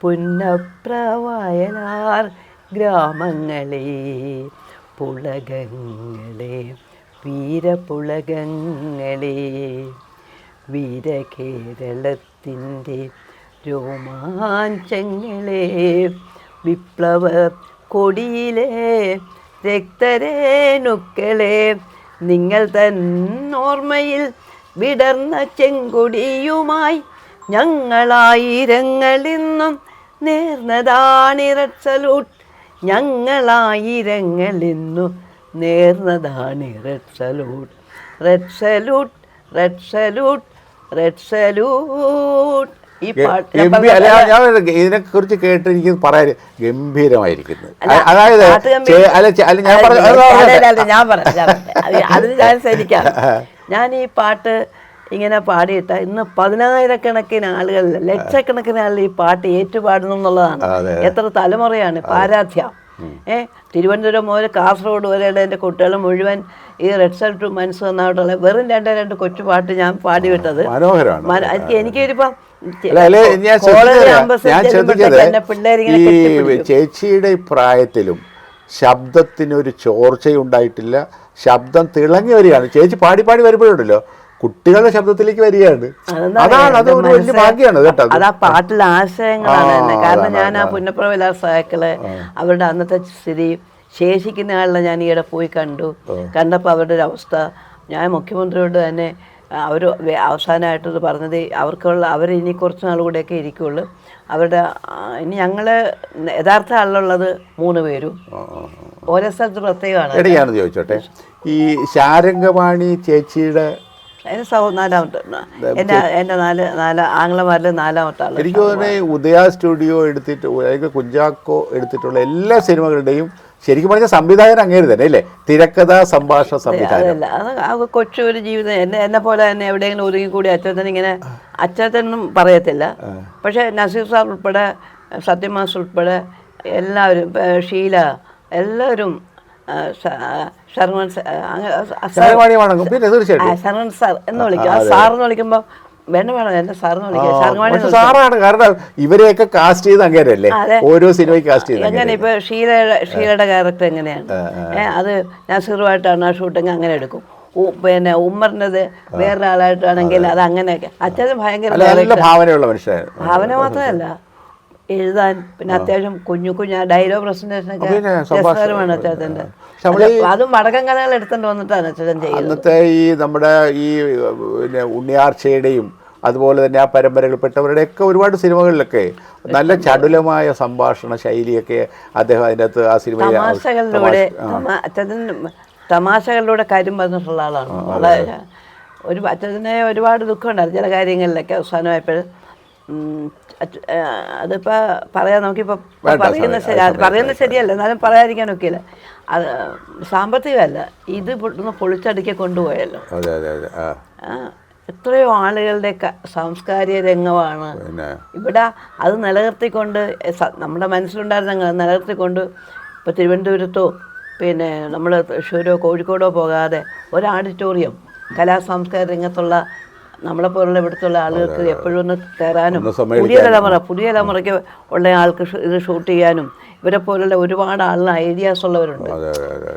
പുന്നപ്രവയലാർ ഗ്രാമങ്ങളെ, പുളകങ്ങളെ, വീരപുളകങ്ങളെ, വീരകേരളത്തിൻ്റെ രോമാഞ്ചങ്ങളെ, വിപ്ലവ കൊടിയിലെ രക്തരേണുക്കളെ, നിങ്ങൾ തന്നോർമ്മയിൽ വിടർന്ന ചെങ്കൊടിയുമായി ഞങ്ങളായിരങ്ങളിന്നും നേർന്നതാണ് റെഡ് സല്യൂട്ട്, ഞങ്ങളായിരങ്ങളിന്നു നേർന്നതാണ് red salute, red salute, red salute, red salute. ഈ പാട്ട് ഞാൻ ഇതിനെ കുറിച്ച് കേട്ട് എനിക്ക് പറയാൻ ഗംഭീരമായിരിക്കുന്നു. അതായത് അതിന് ഞാൻ സരിക്കാം. ഞാൻ ഈ പാട്ട് ഇങ്ങനെ പാടിയിട്ട് ഇന്ന് 10,000-കണക്കിന് ആളുകൾ, ലക്ഷക്കണക്കിന് ആളുകൾ ഈ പാട്ട് ഏറ്റുപാടുന്നു എന്നുള്ളതാണ്. എത്ര തലമുറയാണ് പാരാധ്യ. തിരുവനന്തപുരം മുതൽ കാസർഗോഡ് വരെയുള്ള എൻ്റെ കുട്ടികൾ മുഴുവൻ ഈ റെഡ് സല്യൂട്ട് മനസ്സ് വന്നായിട്ടുള്ള വെറും രണ്ട് കൊച്ചു പാട്ട് ഞാൻ പാടിവിട്ടത്. എനിക്കൊരിപ്പം ചേച്ചിയുടെ പ്രായത്തിലും ശബ്ദത്തിനൊരു ചോർച്ചയുണ്ടായിട്ടില്ല, ശബ്ദം തിളങ്ങി വരികയാണ്. ചേച്ചി പാടി പാടി വരുമ്പോഴുണ്ടല്ലോ കുട്ടികളുടെ ശബ്ദത്തിലേക്ക് വരികയാണ്. അതാണ്, അത് ഒരു വലിയ ഭാഗ്യമാണ് കേട്ടോ. അത് ആ പാട്ടിലെ ആശയങ്ങളാണ് തന്നെ. കാരണം ഞാൻ ആ പുന്നപ്ര വിലാസാക്കളെ അവരുടെ അന്നത്തെ സ്ഥിതി ശേഷിക്കുന്ന ആളിനെ ഞാൻ ഈയിടെ പോയി കണ്ടപ്പോൾ അവരുടെ ഒരു അവസ്ഥ, ഞാൻ മുഖ്യമന്ത്രിയോട് തന്നെ അവർ അവസാനമായിട്ടത് പറഞ്ഞത് അവരിനി കുറച്ച് നാളുകൂടെയൊക്കെ ഇരിക്കുകയുള്ളൂ, അവരുടെ ഇനി ഞങ്ങൾ യഥാർത്ഥ ആളിലുള്ളത് 3 പേരും ഓരോ സ്ഥലത്ത് പ്രത്യേകമാണ്. ഞാനത് ചോദിച്ചോട്ടെ, ഈ ശാരംഗപാണി ചേച്ചിയുടെ നാലാമത്തെ എൻ്റെ 4 ആംഗ്ലമാരിൽ 4ാമത്തെ ആൾ. എനിക്ക് തോന്നുന്നത് ഉദയ സ്റ്റുഡിയോ എടുത്തിട്ട് അല്ലെങ്കിൽ കുഞ്ചാക്കോ എടുത്തിട്ടുള്ള എല്ലാ സിനിമകളുടെയും ശരിക്കും പറഞ്ഞ സംവിധായകൻ അങ്ങേര് തന്നെ അല്ലേ, തിരക്കഥ സംഭാഷണ സംവിധാനം. അത് കൊച്ചു ഒരു ജീവിതം. എന്നെ പോലെ തന്നെ എവിടെയെങ്കിലും ഒതുങ്ങിക്കൂടി അച്ഛനും പറയത്തില്ല. പക്ഷേ നസീർ സാർ ഉൾപ്പെടെ, സത്യമാസ് ഉൾപ്പെടെ എല്ലാവരും, ഷീല, എല്ലാവരും, ശർമ്മൻ സാർ എന്ന് വിളിക്കും. ആ സാറെന്ന് വിളിക്കുമ്പോൾ വേണം എന്നെ സാറെന്ന് വിളിക്കുക. സാറാണ്, കാരണം ഇവരെയൊക്കെ കാസ്റ്റ് ചെയ്ത് അങ്ങനെയല്ലേ ഓരോ സിനിമയ്ക്ക് കാസ്റ്റ് ചെയ്ത്. എങ്ങനെ ഇപ്പൊ ഷീലയുടെ ക്യാരക്ടർ എങ്ങനെയാണ്, അത് നസീറുമായിട്ടാണ് ആ ഷൂട്ടിങ് അങ്ങനെ എടുക്കും. പിന്നെ ഉമ്മറിൻ്റെത് വേറൊരാളായിട്ടാണെങ്കിൽ അത് അങ്ങനെയൊക്കെ. അച്ഛനും ഭയങ്കര ഭാവനയുള്ള മനുഷ്യനാണ്. ഭാവന മാത്രമല്ല, എഴുതാൻ പിന്നെ അത്യാവശ്യം കുഞ്ഞു ഡയലോഗ് പ്രസന്റേഷനൊക്കെ രസകരമാണ് അച്ഛൻ്റെ. അതും വടക്കൻ കഥകൾ എടുത്തുകൊണ്ട് വന്നിട്ടാണ് അച്ഛൻ ചെയ്യുന്നത്. അന്നത്തെ ഈ നമ്മുടെ ഈ പിന്നെ ഉണ്ണിയാർച്ചയുടെയും അതുപോലെ തന്നെ ആ പരമ്പരകളിൽപ്പെട്ടവരുടെയൊക്കെ ഒരുപാട് സിനിമകളിലൊക്കെ നല്ല ചടുലമായ സംഭാഷണ ശൈലിയൊക്കെ അദ്ദേഹം അതിനകത്ത് ആ സിനിമയിൽ തമാശകളിലൂടെ കാര്യം പറഞ്ഞിട്ടുള്ള ആളാണ്. വളരെ അച്ഛനെ ഒരുപാട് ദുഃഖമുണ്ടായിരുന്നു ചില കാര്യങ്ങളിലൊക്കെ. അവസാനമായപ്പോൾ അതിപ്പോൾ പറയാൻ നമുക്കിപ്പോൾ പറയുന്നത് ശരിയല്ല, എന്നാലും പറയാതിരിക്കാനൊക്കെയില്ല. അത് സാമ്പത്തികമല്ല, ഇത് ഒന്ന് പൊളിച്ചടുക്കി കൊണ്ടുപോയല്ലോ. എത്രയോ ആളുകളുടെ സാംസ്കാരിക രംഗമാണ് ഇവിടെ. അത് നിലനിർത്തിക്കൊണ്ട് നമ്മുടെ മനസ്സിലുണ്ടായിരുന്ന നിലനിർത്തിക്കൊണ്ട് ഇപ്പോൾ തിരുവനന്തപുരത്തോ പിന്നെ നമ്മൾ തൃശ്ശൂരോ കോഴിക്കോടോ പോകാതെ ഒരു ഓഡിറ്റോറിയം കലാസാംസ്കാരിക രംഗത്തുള്ള നമ്മളെപ്പോലുള്ള ഇവിടുത്തുള്ള ആളുകൾക്ക് എപ്പോഴും ഒന്ന് കയറാനും പുതിയ തലമുറയ്ക്ക് ഉള്ള ആൾക്ക് ഇത് ഷൂട്ട് ചെയ്യാനും ഇവരെ പോലുള്ള ഒരുപാട് ആളുകൾ ഐഡിയാസ് ഉള്ളവരുണ്ട്.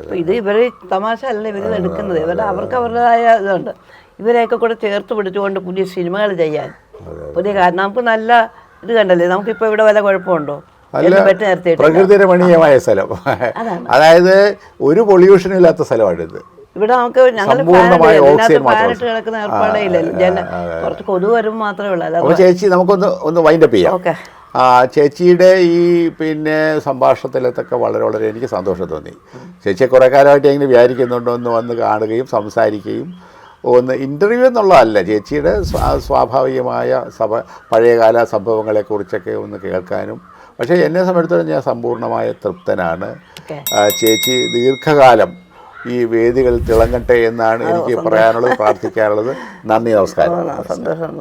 അപ്പോൾ ഇവർ തമാശ അല്ല ഇവർ എടുക്കുന്നത്, അവർക്ക് അവരുടേതായ ഇതുണ്ട്. ഇവരെയൊക്കെ കൂടെ ചേർത്ത് പിടിച്ചുകൊണ്ട് പുതിയ സിനിമകൾ ചെയ്യാൻ നമുക്ക് നല്ല ഇത് കണ്ടല്ലേ. നമുക്കിപ്പോൾ ഇവിടെ വല്ല കുഴപ്പമുണ്ടോ? പ്രകൃതി രമണീയമായ സ്ഥലം, അതായത് ഒരു പൊല്യൂഷനും ഇല്ലാത്ത സ്ഥലമാണിത്. ഇവിടെ നമുക്ക് ഞങ്ങൾ പാനിട്ട് കിടക്കുന്ന ഏർപ്പാടേ ഇല്ലല്ലോ. കുറച്ച് കൊതുക് വരും മാത്രമേ ഉള്ളൂ. ചേച്ചി നമുക്കൊന്ന് വൈൻഡപ്പ് ചെയ്യാം. ഓക്കെ. ചേച്ചിയുടെ ഈ പിന്നെ സംഭാഷണത്തിലത്തൊക്കെ വളരെ വളരെ എനിക്ക് സന്തോഷം തോന്നി. ചേച്ചിയെ കുറേ കാലമായിട്ട് എങ്ങനെ വിചാരിക്കുന്നുണ്ടോ ഒന്ന് വന്ന് കാണുകയും സംസാരിക്കുകയും ഒന്ന് ഇൻ്റർവ്യൂ എന്നുള്ളതല്ല, ചേച്ചിയുടെ സ്വാഭാവികമായ പഴയകാല സംഭവങ്ങളെക്കുറിച്ചൊക്കെ ഒന്ന് കേൾക്കാനും. പക്ഷേ എന്നെ സംബന്ധിച്ചിടത്തോളം ഞാൻ സമ്പൂർണ്ണമായ തൃപ്തനാണ്. ചേച്ചി ദീർഘകാലം ഈ വേദികൾ തിളങ്ങട്ടെ എന്നാണ് എനിക്ക് പറയാനുള്ളത്, പ്രാർത്ഥിക്കാനുള്ളത്. നന്ദി, നമസ്കാരം. സന്തോഷം.